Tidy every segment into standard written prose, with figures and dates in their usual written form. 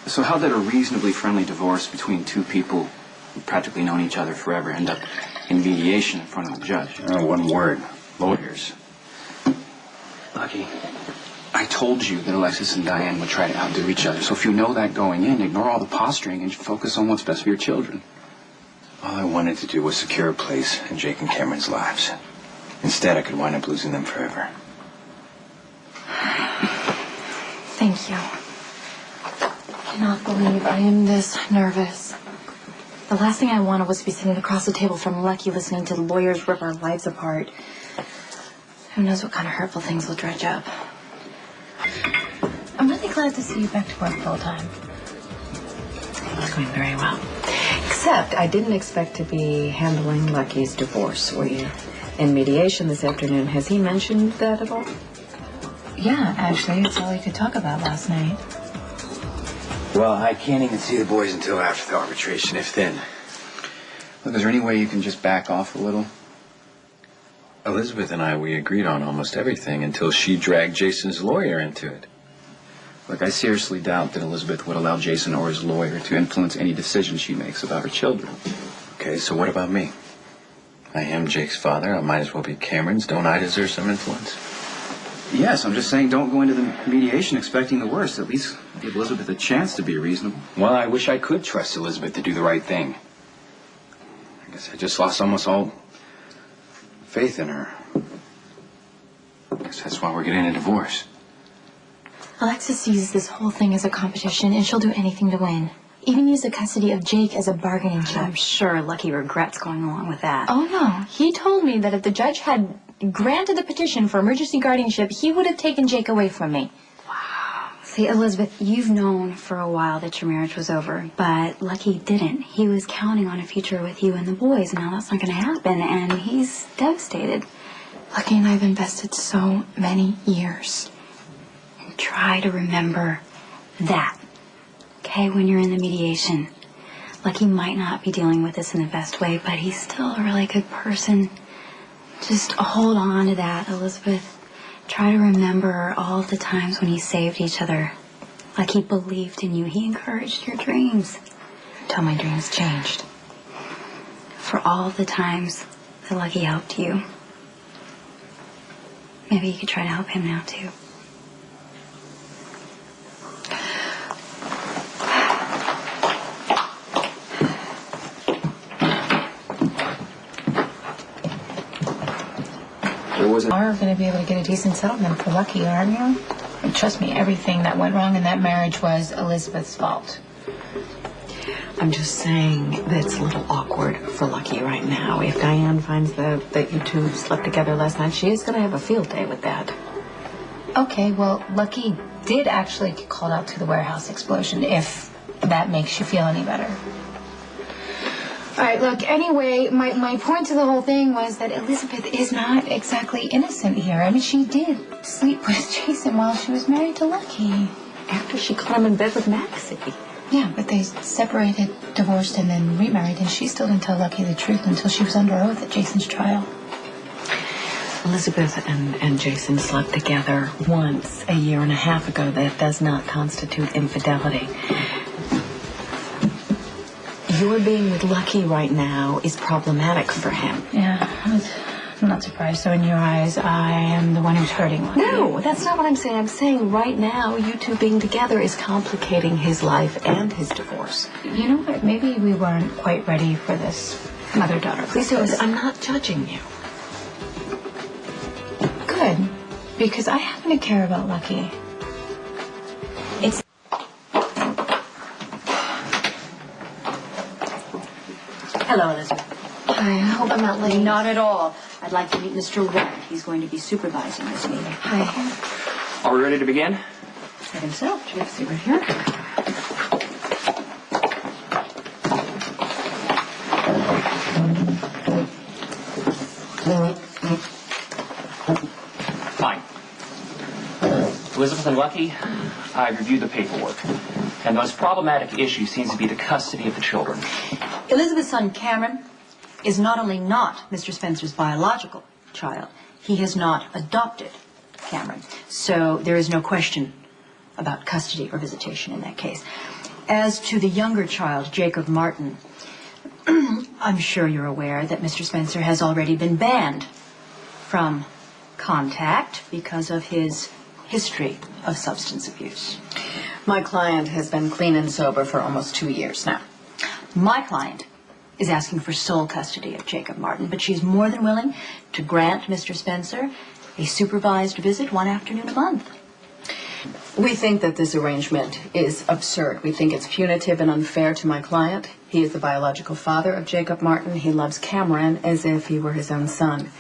So how did a reasonably friendly divorce between two people who practically known each other forever end up in mediation in front of the judge? Oh, one word. Lawyers. Lucky, I told you that Alexis and Diane would try to outdo each other. So if you know that going in, ignore all the posturing and focus on what's best for your children. All I wanted to do was secure a place in Jake and Cameron's lives. Instead, I could wind up losing them forever. Thank you. I cannot believe I am this nervous. The last thing I wanted was to be sitting across the table from Lucky listening to the lawyers rip our lives apart. Who knows what kind of hurtful things will dredge up. I'm really glad to see you back to work full time. It's going very well. Except I didn't expect to be handling Lucky's divorce. Were you in mediation this afternoon? Has he mentioned that at all? Yeah, actually, it's all we could talk about last night. Well, I can't even see the boys until after the arbitration, if then. Look, is there any way you can just back off a little? Elizabeth and we agreed on almost everything until she dragged Jason's lawyer into it. Look, I seriously doubt that Elizabeth would allow Jason or his lawyer to influence any decision she makes about her children. Okay, so what about me? I am Jake's father. I might as well be Cameron's. Don't I deserve some influence? Yes, I'm just saying don't go into the mediation expecting the worst. At least give Elizabeth a chance to be reasonable. Well, I wish I could trust Elizabeth to do the right thing. I guess I just lost almost all faith in her. I guess that's why we're getting a divorce. Alexis sees this whole thing as a competition, and she'll do anything to win. Even use the custody of Jake as a bargaining chip. I'm sure Lucky regrets going along with that. Oh, no. He told me that if the judge had granted the petition for emergency guardianship, he would have taken Jake away from me. Wow. See, Elizabeth, you've known for a while that your marriage was over, but Lucky didn't. He was counting on a future with you and the boys, and now that's not going to happen, and he's devastated. Lucky and I have invested so many years. And try to remember that, okay, when you're in the mediation. Lucky might not be dealing with this in the best way, but he's still a really good person. Just hold on to that, Elizabeth. Try to remember all the times when you saved each other. Like he believed in you. He encouraged your dreams. Until my dreams changed. For all the times that Lucky helped you. Maybe you could try to help him now, too. Are going to be able to get a decent settlement for Lucky, aren't you? And trust me, everything that went wrong in that marriage was Elizabeth's fault. I'm just saying that it's a little awkward for Lucky right now. If Diane finds that you two slept together last night, she is going to have a field day with that. Okay, well, Lucky did actually get called out to the warehouse explosion, if that makes you feel any better. All right, look, anyway, my point to the whole thing was that Elizabeth is not exactly innocent here. I mean, she did sleep with Jason while she was married to Lucky. After she caught him in bed with Maxie. Yeah, but they separated, divorced, and then remarried, and she still didn't tell Lucky the truth until she was under oath at Jason's trial. Elizabeth and Jason slept together once a year and a half ago. That does not constitute infidelity. Your being with Lucky right now is problematic for him. Yeah, I'm not surprised. So in your eyes, I am the one who's hurting Lucky. No, that's not what I'm saying. I'm saying right now, you two being together is complicating his life and his divorce. You know what? Maybe we weren't quite ready for this mother-daughter. Please, I'm not judging you. Good, because I happen to care about Lucky. It's... Hello, Elizabeth. Hi, I hope I'm not late. Not at all. I'd like to meet Mr. White. He's going to be supervising this meeting. Hi. Are we ready to begin? I think so. Should we have a seat right here? Fine. Elizabeth and Lucky, I reviewed the paperwork. And the most problematic issue seems to be the custody of the children. Elizabeth's son, Cameron, is not only not Mr. Spencer's biological child, he has not adopted Cameron. So there is no question about custody or visitation in that case. As to the younger child, Jacob Martin, I'm sure you're aware that Mr. Spencer has already been banned from contact because of his history of substance abuse. My client has been clean and sober for almost 2 years now. My client is asking for sole custody of Jacob Martin, but she's more than willing to grant Mr. Spencer a supervised visit one afternoon a month. We think that this arrangement is absurd. We think it's punitive and unfair to my client. He is the biological father of Jacob Martin. He loves Cameron as if he were his own son.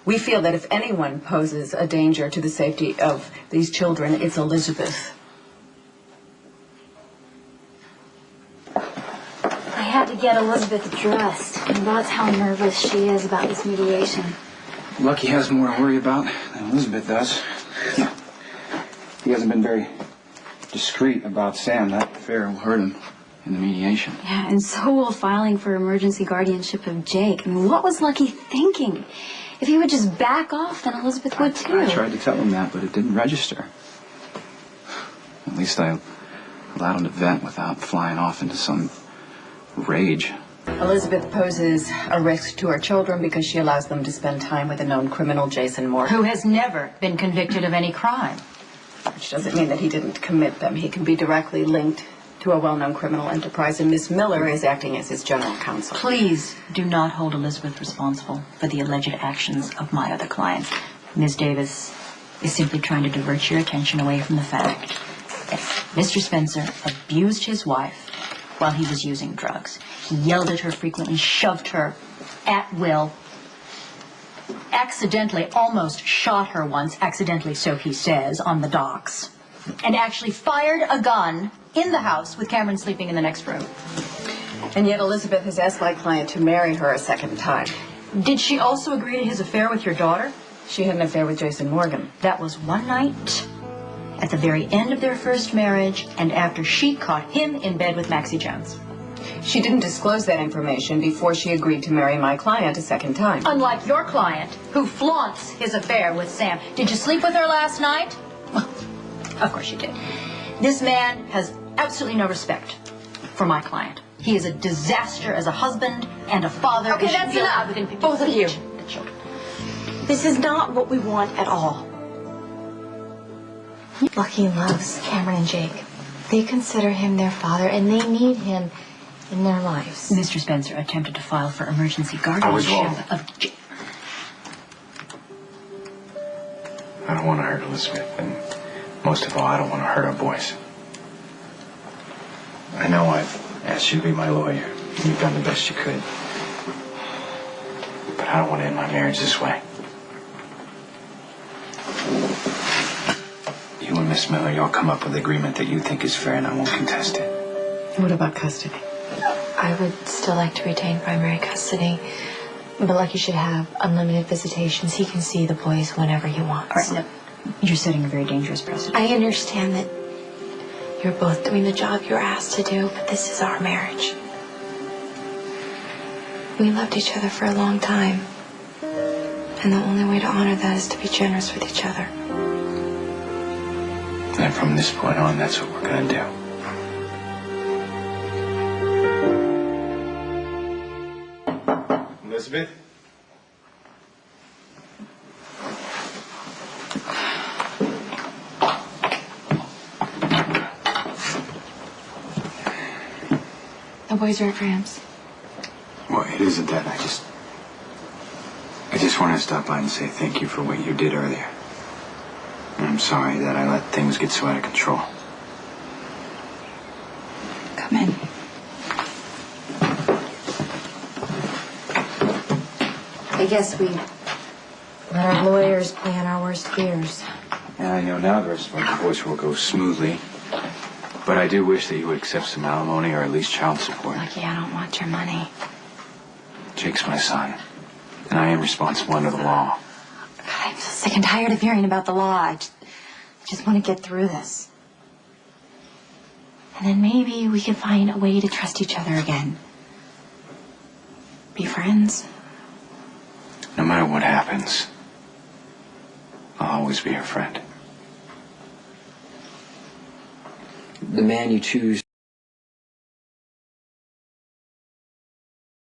We feel that if anyone poses a danger to the safety of these children, it's Elizabeth. I had to get Elizabeth dressed, and that's how nervous she is about this mediation. Lucky has more to worry about than Elizabeth does. He hasn't been very discreet about Sam. That affair will hurt him in the mediation. Yeah, and so will filing for emergency guardianship of Jake. I mean, what was Lucky thinking? If he would just back off, then Elizabeth would too. I tried to tell him that, but it didn't register. At least I allowed him to vent without flying off into some rage. Elizabeth poses a risk to her children because she allows them to spend time with a known criminal, Jason Morgan. Who has never been convicted of any crime. Which doesn't mean that he didn't commit them. He can be directly linked to a well-known criminal enterprise, and Miss Miller is acting as his general counsel. Please do not hold Elizabeth responsible for the alleged actions of my other clients. Ms. Davis is simply trying to divert your attention away from the fact that Mr. Spencer abused his wife while he was using drugs. He yelled at her frequently, shoved her at will, accidentally almost shot her once, accidentally so he says, on the docks, and actually fired a gun in the house with Cameron sleeping in the next room. And yet Elizabeth has asked my client to marry her a second time. Did she also agree to his affair with your daughter? She had an affair with Jason Morgan. That was one night at the very end of their first marriage and after she caught him in bed with Maxie Jones. She didn't disclose that information before she agreed to marry my client a second time. Unlike your client, who flaunts his affair with Sam. Did you sleep with her last night? Well, of course you did. This man has absolutely no respect for my client. He is a disaster as a husband and a father. Okay, that's enough. Both of you. The children. This is not what we want at all. Lucky loves Cameron and Jake. They consider him their father, and they need him in their lives. Mr. Spencer attempted to file for emergency I was wrong. guardianship of Jake. I don't want to hurt Elizabeth, and most of all, I don't want to hurt our boys. I know I've asked you to be my lawyer, and you've done the best you could. But I don't want to end my marriage this way. You and Miss Miller, y'all come up with an agreement that you think is fair, and I won't contest it. What about custody? I would still like to retain primary custody, but Lucky should have unlimited visitations. He can see the boys whenever he wants. All right, no, you're setting a very dangerous precedent. I understand that you're both doing the job you're asked to do, but this is our marriage. We loved each other for a long time, and the only way to honor that is to be generous with each other. And from this point on, that's what we're going to do. Elizabeth? The boys are at Rams. Well, it isn't that. I just want to stop by and say thank you for what you did earlier. And I'm sorry that I let things get so out of control. Come in. I guess we let our lawyers plan our worst fears. And I know now the rest of my divorce will go smoothly. But I do wish that you would accept some alimony or at least child support. Lucky, I don't want your money. Jake's my son. And I am responsible under the law. God, I'm so sick and tired of hearing about the law. I just want to get through this. And then maybe we can find a way to trust each other again. Be friends. No matter what happens, I'll always be your friend. The man you choose